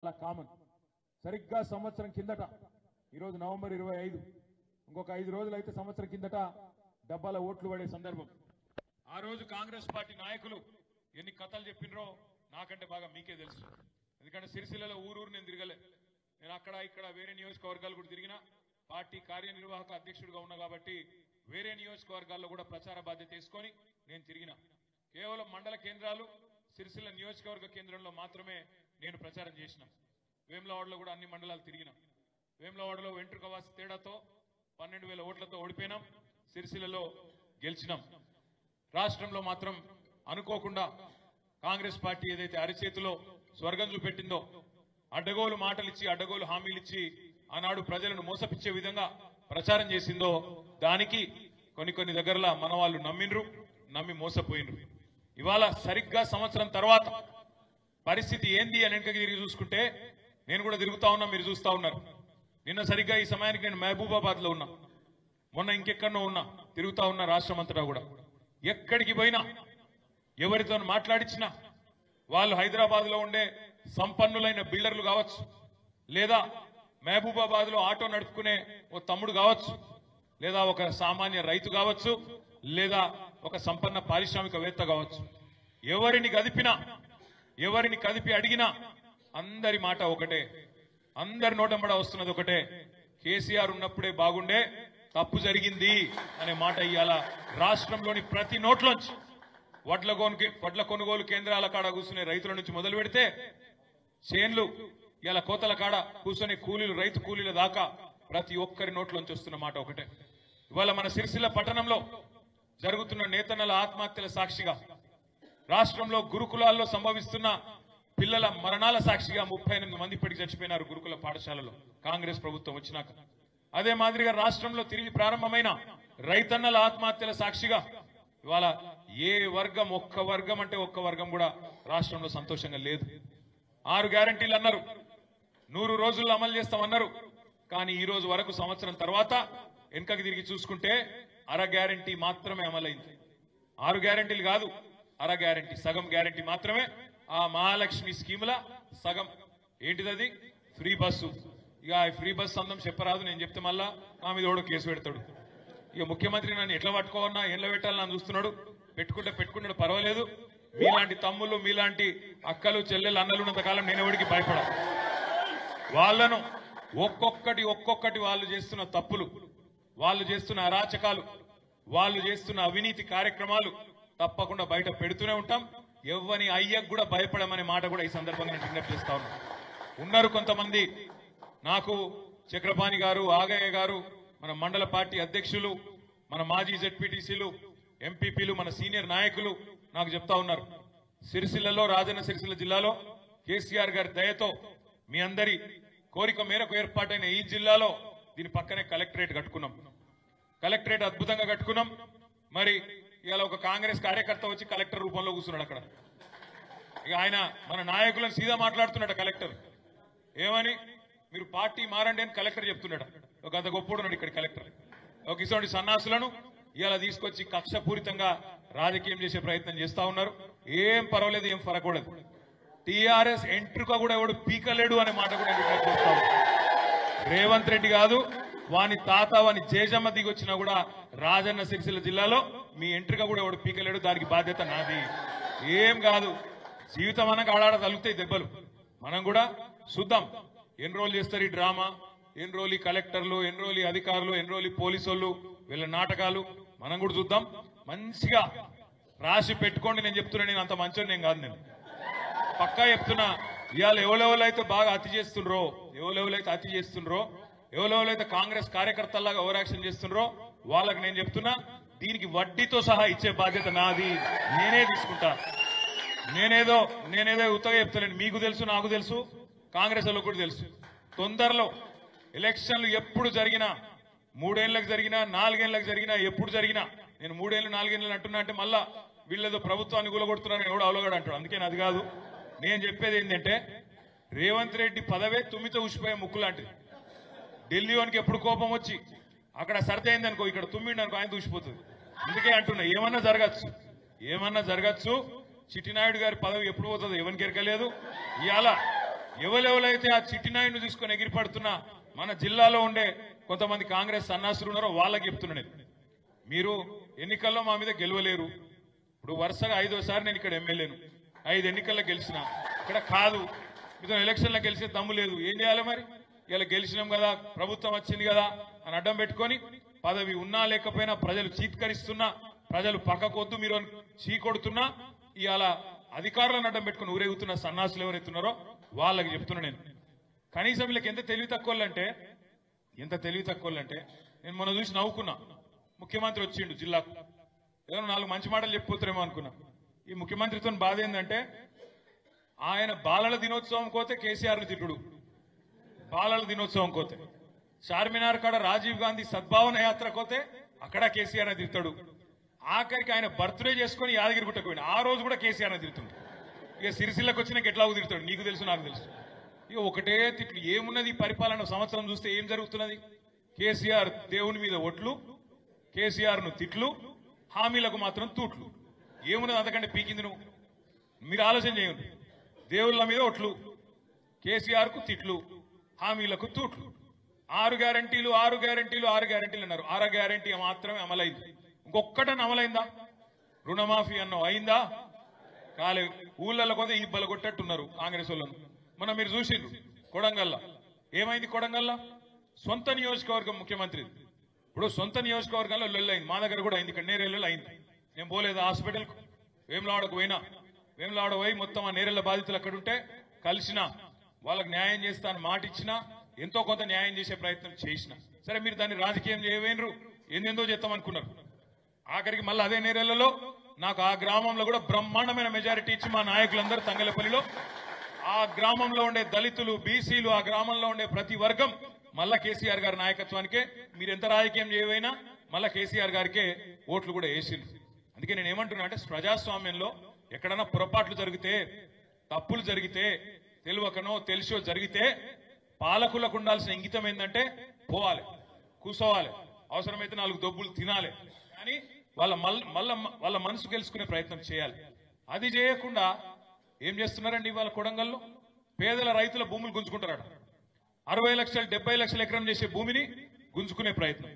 చాలా కామన్. సరిగ్గా సంవత్సరం కిందట ఈరోజు నవంబర్ 25 ఇంకొక 5 రోజులు అయితే సంవత్సరం కిందట డబ్బాల ఓట్లు పడే సందర్భం. ఆ రోజు కాంగ్రెస్ పార్టీ నాయకులు ఎన్ని కథలు చెప్పినరో నాకంటే బాగా మీకే తెలుసు. ఎందుకంటే సిరిసిల్లలో ఊరూరు నేను తిరగలే. నేను అక్కడ ఇక్కడ వేరే నియోజకవర్గాలు కూడా తిరిగినా. పార్టీ కార్యనిర్వాహక అధ్యక్షుడిగా ఉన్నా కాబట్టి వేరే నియోజకవర్గాల్లో కూడా ప్రచార బాధ్యత తీసుకొని నేను తిరిగినా. కేవలం మండల కేంద్రాలు సిరిసిల్ల నియోజకవర్గ కేంద్రంలో మాత్రమే నేను ప్రచారం చేసిన. వేములవాడలో కూడా అన్ని మండలాలు తిరిగినాం. వేములవాడలో వెంట్రుకవాసి తేడాతో 12,000 ఓట్లతో ఓడిపోయినాం. సిరిసిల్లలో గెలిచినాం. రాష్ట్రంలో మాత్రం అనుకోకుండా కాంగ్రెస్ పార్టీ ఏదైతే అరిచేతిలో స్వర్గం చూపెట్టిందో, అడ్డగోలు మాటలిచ్చి అడ్డగోలు హామీలిచ్చి ఆనాడు ప్రజలను మోసపిచ్చే విధంగా ప్రచారం చేసిందో దానికి కొన్ని దగ్గరలా మన వాళ్ళు నమ్మిండ్రు, నమ్మి మోసపోయినరు. ఇవాళ సరిగ్గా సంవత్సరం తర్వాత పరిస్థితి ఏంది అని వెనకకి తిరిగి చూసుకుంటే నేను కూడా తిరుగుతా ఉన్నా, మీరు చూస్తా ఉన్నారు. నిన్న సరిగ్గా ఈ సమయానికి నేను మహబూబాబాద్ లో ఉన్నా, మొన్న ఇంకెక్కడో ఉన్నా, తిరుగుతా ఉన్నా రాష్ట్రం అంతటా కూడా. ఎక్కడికి పోయినా ఎవరితో మాట్లాడించినా వాళ్ళు హైదరాబాద్ లో ఉండే సంపన్నులైన బిల్డర్లు కావచ్చు, లేదా మహబూబాబాద్ లో ఆటో నడుపుకునే ఓ తమ్ముడు కావచ్చు, లేదా ఒక సామాన్య రైతు కావచ్చు, లేదా ఒక సంపన్న పారిశ్రామికవేత్త కావచ్చు, ఎవరిని కదిపినా ఎవరిని కదిపి అడిగినా అందరి మాట ఒకటే, అందరి నోటంబడ వస్తున్నది ఒకటే, కేసీఆర్ ఉన్నప్పుడే బాగుండే, తప్పు జరిగింది అనే మాట ఇవాళ రాష్ట్రంలోని ప్రతి నోట్లోంచి వడ్ల కొనుగోలు కేంద్రాల కాడ కూర్చునే రైతుల నుంచి మొదలు పెడితే చేన్లు ఇలా కోతల కాడ కూర్చునే కూలీలు, రైతు కూలీల దాకా ప్రతి ఒక్కరి నోట్లోంచి వస్తున్న మాట ఒకటే. ఇవాళ మన సిరిసిల్ల పట్టణంలో జరుగుతున్న నేతన్నల ఆత్మహత్యల సాక్షిగా, రాష్ట్రంలో గురుకులాల్లో సంభవిస్తున్న పిల్లల మరణాల సాక్షిగా 38 మంది ఇప్పటికి చచ్చిపోయినారు గురుకుల పాఠశాలలో కాంగ్రెస్ ప్రభుత్వం వచ్చినాక. అదే మాదిరిగా రాష్ట్రంలో తిరిగి ప్రారంభమైన రైతన్నల ఆత్మహత్యల సాక్షిగా ఇవాళ ఏ వర్గం, ఒక్క వర్గం అంటే ఒక్క వర్గం కూడా రాష్ట్రంలో సంతోషంగా లేదు. 6 గ్యారంటీలు అన్నారు, 100 రోజుల్లో అమలు చేస్తామన్నారు. కానీ ఈ రోజు వరకు సంవత్సరం తర్వాత వెనకకి తిరిగి చూసుకుంటే అర గ్యారంటీ మాత్రమే అమలైంది. 6 గ్యారంటీలు కాదు, అర గ్యారంటీ, సగం గ్యారంటీ మాత్రమే. ఆ మహాలక్ష్మి స్కీముల సగం. ఏంటిది? Free bus. ఇక ఫ్రీ బస్సు అందం చెప్పరాదు, నేను చెప్తే మళ్ళా నా మీద కూడా కేసు పెడతాడు. ఇక ముఖ్యమంత్రి నన్ను ఎట్లా పట్టుకోవన్నా, ఎట్లా పెట్టాలని చూస్తున్నాడు. పెట్టుకుంటాడు, పర్వాలేదు. మీలాంటి తమ్ముళ్ళు, మీలాంటి అక్కలు, చెల్లెలు, అన్నలు ఉన్నంతకాలం నేను ఎవరికి భయపడా. వాళ్ళను ఒక్కొక్కటి వాళ్ళు చేస్తున్న తప్పులు, వాళ్ళు చేస్తున్న అరాచకాలు, వాళ్ళు చేస్తున్న అవినీతి కార్యక్రమాలు తప్పకుండా బయట పెడుతూనే ఉంటాం. ఎవ్వని అయ్యకు కూడా భయపడమనే మాట కూడా ఈ సందర్భంగా నేను విజ్ఞప్తి చేస్తా ఉన్నారు కొంతమంది. నాకు చక్రపాణి గారు, ఆగయ్య గారు, మన మండల పార్టీ అధ్యక్షులు, మన మాజీ జెడ్పీటీసీలు, ఎంపీపీలు, మన సీనియర్ నాయకులు నాకు చెప్తా ఉన్నారు, సిరిసిల్లలో, రాజన్న సిరిసిల్ల జిల్లాలో కేసీఆర్ గారి దయతో మీ అందరి కోరిక మేరకు ఏర్పాటైన ఈ జిల్లాలో దీని పక్కనే కలెక్టరేట్ కట్టుకున్నాం. కలెక్టరేట్ అద్భుతంగా కట్టుకున్నాం. మరి ఇవాళ ఒక కాంగ్రెస్ కార్యకర్త వచ్చి కలెక్టర్ రూపంలో కూర్చున్నాడు అక్కడ. ఇక ఆయన మన నాయకులను సీదా మాట్లాడుతున్నాడు కలెక్టర్. ఏమని? మీరు పార్టీ మారండి అని కలెక్టర్ చెప్తున్నాడు. ఒక అంత గొప్పడున్నాడు ఇక్కడ కలెక్టర్. ఒక ఇటువంటి సన్నాసులను ఇవాళ తీసుకొచ్చి కక్షపూరితంగా రాజకీయం చేసే ప్రయత్నం చేస్తా ఉన్నారు. ఏం పర్వాలేదు, ఏం ఫరకూడదు. టీఆర్ఎస్ ఎంట్రుక కూడా ఎవడు పీకలేడు అనే మాట కూడా చూస్తా ఉన్నారు. రేవంత్ రెడ్డి కాదు, వాని తాత, వాని జేజమ్మ దిగొచ్చినా కూడా రాజన్న సిరిసిల్ల జిల్లాలో మీ ఎంట్రుక కూడా ఎవడు పీకలేడు. దానికి బాధ్యత నాది. ఏం కాదు, జీవితం అనగా ఆడాడ తలుగుతాయి దెబ్బలు. మనం కూడా చూద్దాం ఎన్ని రోజులు చేస్తారు ఈ డ్రామా, ఎన్ని రోజులు ఈ కలెక్టర్లు, ఎన్ని రోజులు ఈ అధికారులు, ఎన్ని రోజులు ఈ పోలీసు వాళ్ళు, వీళ్ళ నాటకాలు మనం కూడా చూద్దాం. మంచిగా రాసి పెట్టుకోండి. నేను చెప్తున్నా, నేను అంత మంచోని నేను కాదు. నేను పక్కా చెప్తున్నా, ఇవాళ ఎవరెవరైతే బాగా అతి చేస్తుండ్రో, ఎవరెవరైతే కాంగ్రెస్ కార్యకర్తల్లాగా ఓవర్ యాక్షన్ చేస్తుండ్రో వాళ్ళకి నేను చెప్తున్నా, దీనికి వడ్డీతో సహా ఇచ్చే బాధ్యత నాది. నేనే తీసుకుంటా. నేనేదో ఉత్తగా చెప్తాను. మీకు తెలుసు, నాకు తెలుసు, కాంగ్రెస్ వాళ్ళకు కూడా తెలుసు. తొందరలో ఎలక్షన్లు ఎప్పుడు జరిగినా, 3 ఏళ్లకు జరిగినా, 4 ఏళ్లకు జరిగినా, ఎప్పుడు జరిగినా, నేను 3 ఏళ్ళు 4 ఏళ్ళు అంటున్నా అంటే మళ్ళా వీళ్ళేదో ప్రభుత్వాన్ని కూలగొడుతున్నారని ఎవడు అవలగాడు అంటాడు. అందుకే అది కాదు. నేను చెప్పేది ఏంటంటే, రేవంత్ రెడ్డి పదవే తుమ్మితో ఉసిపోయే ముక్కు లాంటిది. ఢిల్లీలోనికి ఎప్పుడు కోపం వచ్చి అక్కడ సర్ది అయిందనుకో, ఇక్కడ తుమ్మిండి అనుకో, ఆయన దూసిపోతుంది. అందుకే అంటున్నా, ఏమన్నా జరగచ్చు. చిట్టినాయుడు గారి పదవి ఎప్పుడు పోతుందో ఎవరికి ఎరకలేదు. ఎవరెవరైతే ఆ చిట్టినాయుడిని తీసుకొని ఎగిరిపడుతున్నా మన జిల్లాలో ఉండే కొంతమంది కాంగ్రెస్ సన్నాసులు ఉన్నారో వాళ్ళకి చెప్తున్నాను, మీరు ఎన్నికల్లో మా మీద గెలవలేరు. ఇప్పుడు వరుసగా 5వ సారి నేను ఇక్కడ ఎమ్మెల్యేను, 5 ఎన్నికల్లో గెలిచిన. ఇక్కడ కాదు, మీతో ఎలక్షన్లో గెలిచే దమ్ము లేదు. ఏం చేయాలి మరి? ఇలా గెలిచినాం కదా, ప్రభుత్వం వచ్చింది కదా అని అడ్డం పెట్టుకొని పదవి ఉన్నా లేకపోయినా ప్రజలు చీత్కరిస్తున్నా, ప్రజలు పక్కకొద్దు మీరు చీకొడుతున్నా, ఇవాళ అధికారులను అడ్డం పెట్టుకుని ఊరేగుతున్న సన్నాసులు ఎవరైతున్నారో వాళ్ళకి చెప్తున్నా నేను. కనీసం వీళ్ళకి ఎంత తెలివి తక్కువలంటే నేను మొన్న చూసి నవ్వుకున్నా. ముఖ్యమంత్రి వచ్చిండు జిల్లాకు, ఏదో 4 మంచి మాటలు చెప్పిపోతారేమో అనుకున్నా. ఈ ముఖ్యమంత్రితో బాధ ఏంటంటే ఆయన బాలల దినోత్సవం కోతే కేసీఆర్ని తిట్టుడు, బాలల దినోత్సవం కోతే చార్మినార్ కాడ రాజీవ్ గాంధీ సద్భావన యాత్ర కోతే అక్కడ కేసీఆర్ తిడతాడు. ఆఖరికి ఆయన బర్త్డే చేసుకుని యాదగిరిగుట్టకు పోయిన ఆ రోజు కూడా కేసీఆర్ తిడుతుంది. ఇక సిరిసిల్లకు వచ్చినాక ఎట్లా తిడతాడు నీకు తెలుసు నాకు తెలుసు. ఇక ఒకటే తిట్లు. ఏమున్నది పరిపాలన సంవత్సరం చూస్తే ఏం జరుగుతున్నది? కేసీఆర్ దేవుని మీద ఒట్లు, కేసీఆర్ ను తిట్లు, హామీలకు మాత్రం తూట్లు. ఏమున్నది అంతకంటే పీకింది నువ్వు? మీరు ఆలోచన చేయండి. దేవుళ్ళ మీద ఒట్లు, కేసీఆర్ కు తిట్లు, హామీలకు తూట్లు. 6 గ్యారంటీలు అన్నారు. 6 గ్యారంటీ మాత్రమే అమలైంది. ఇంకొక్కటని అమలైందా? రుణమాఫీ అన్నం అయిందా? కాలేదు. ఊళ్ళల్లో కొద్ది ఈ బలగొట్టట్టున్నారు కాంగ్రెస్ వాళ్ళను. మనం మీరు చూసిండ్రు కొడంగల్లా ఏమైంది? కొడంగల్లా సొంత నియోజకవర్గం ముఖ్యమంత్రి. ఇప్పుడు సొంత నియోజకవర్గంలో లొల్లైంది. మా దగ్గర కూడా అయింది, ఇక్కడ నేరేళ్ళలో అయింది. నేను పోలేదు హాస్పిటల్కు, వేములవాడకు పోయినా. వేములవాడ పోయి మొత్తం ఆ నేరేళ్ల బాధితులు అక్కడుంటే కలిసిన, వాళ్ళకి న్యాయం చేస్తా అని మాట ఇచ్చినా, ఎంతో కొంత న్యాయం చేసే ప్రయత్నం చేసిన. సరే మీరు దాన్ని రాజకీయం చేయవేనరు, ఏందేందో చేస్తామనుకున్నారు. ఆఖరికి మళ్ళీ అదే నేరేళ్లలో నాకు ఆ గ్రామంలో కూడా బ్రహ్మాండమైన మెజారిటీ ఇచ్చి మా నాయకులందరూ తంగలపల్లిలో ఆ గ్రామంలో ఉండే దళితులు, బీసీలు, ఆ గ్రామంలో ఉండే ప్రతి వర్గం మళ్ళా కేసీఆర్ గారి నాయకత్వానికే, మీరు ఎంత రాజకీయం చేయవైనా మళ్ళా కేసీఆర్ గారికే ఓట్లు కూడా వేసిండ్రు. అందుకే నేను ఏమంటున్నా అంటే ప్రజాస్వామ్యంలో ఎక్కడన్నా పొరపాట్లు జరిగితే, తప్పులు జరిగితే, తెలియకనో తెలిసో జరిగితే పాలకులకు ఉండాల్సిన ఇంగితం ఏంటంటే పోవాలి, కూసోవాలి, అవసరమైతే 4 దొబ్బులు తినాలి, కానీ వాళ్ళ మనసు గెలుచుకునే ప్రయత్నం చేయాలి. అది చేయకుండా ఏం చేస్తున్నారండి? ఇవాళ కొడంగల్లో పేదల రైతుల భూములు గుంజుకుంటారట. 60 లక్షలు 70 లక్షల ఎకరం చేసే భూమిని గుంజుకునే ప్రయత్నం.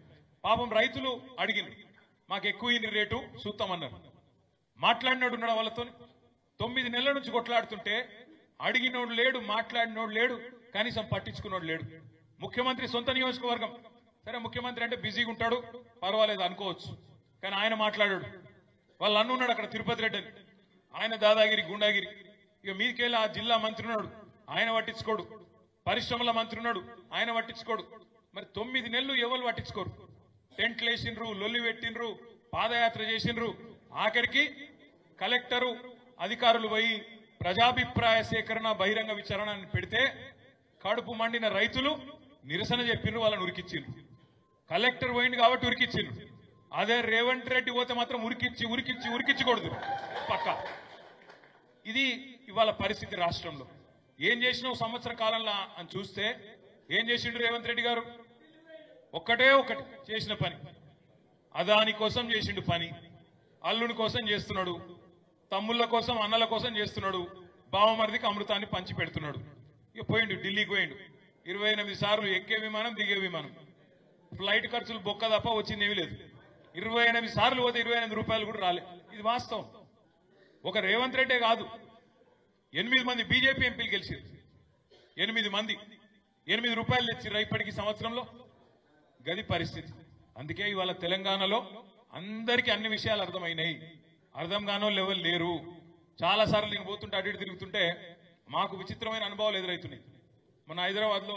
పాపం రైతులు అడిగిండ్రు, మాకు ఎక్కువ రేటు చూస్తామన్నారు. మాట్లాడినోడు ఉన్నాడు వాళ్ళతో. 9 నెలల నుంచి కొట్లాడుతుంటే అడిగినోడు లేడు, మాట్లాడినోడు లేడు, కనీసం పట్టించుకున్నోడు లేడు. ముఖ్యమంత్రి సొంత నియోజకవర్గం. సరే ముఖ్యమంత్రి అంటే బిజీగా ఉంటాడు, పర్వాలేదు అనుకోవచ్చు, కానీ ఆయన మాట్లాడాడు. వాళ్ళు అన్నున్నాడు అక్కడ తిరుపతి రెడ్డి అని, ఆయన దాదాగిరి గుండాగిరి. ఇక మీదికెళ్ళి ఆ జిల్లా మంత్రి ఉన్నాడు, ఆయన పట్టించుకోడు. పరిశ్రమల మంత్రి ఉన్నాడు, ఆయన పట్టించుకోడు. మరి 9 నెలలు ఎవరు పట్టించుకోరు. టెంట్లు వేసిండ్రు, లొల్లి పెట్టిండ్రు, పాదయాత్ర చేసిండ్రు. ఆఖరికి కలెక్టరు అధికారులు పోయి ప్రజాభిప్రాయ సేకరణ బహిరంగ విచారణ పెడితే కడుపు మండిన రైతులు నిరసన చెప్పిండ్రు, వాళ్ళని ఉరికిచ్చిండ్రు. కలెక్టర్ పోయింది కాబట్టి ఉరికిచ్చిండ్రు. అదే రేవంత్ రెడ్డి పోతే మాత్రం ఉరికిచ్చకూడదు పక్క. ఇది ఇవాళ పరిస్థితి రాష్ట్రంలో. ఏం చేసినావు సంవత్సర కాలంలో అని చూస్తే ఏం చేసిండు రేవంత్ రెడ్డి గారు? ఒకటి చేసిన పని, అదాని కోసం చేసిండు పని, అల్లుని కోసం చేస్తున్నాడు, తమ్ముళ్ళ కోసం అన్నల కోసం చేస్తున్నాడు, బావమరిదికి అమృతాన్ని పంచి పెడుతున్నాడు. ఇక పోయిండు, ఢిల్లీకి పోయిండు. 28 సార్లు ఎక్కే విమానం, దిగే విమానం. ఫ్లైట్ ఖర్చులు బొక్క తప్ప వచ్చింది ఏమీ లేదు. 28 సార్లు పోతే 28 రూపాయలు కూడా రాలే. ఇది వాస్తవం. ఒక రేవంత్ రెడ్డే కాదు, 8 మంది బీజేపీ ఎంపీలు గెలిచారు. 8 మంది 8 రూపాయలు తెచ్చిర్రు ఇప్పటికి సంవత్సరంలో. గది పరిస్థితి. అందుకే ఇవాళ తెలంగాణలో అందరికీ అన్ని విషయాలు అర్థమైనాయి. అర్థం కానో లెవెల్ లేరు. చాలాసార్లు నేను పోతుంటే అటు ఇటు తిరుగుతుంటే మాకు విచిత్రమైన అనుభవాలు ఎదురవుతున్నాయి. మన హైదరాబాద్ లో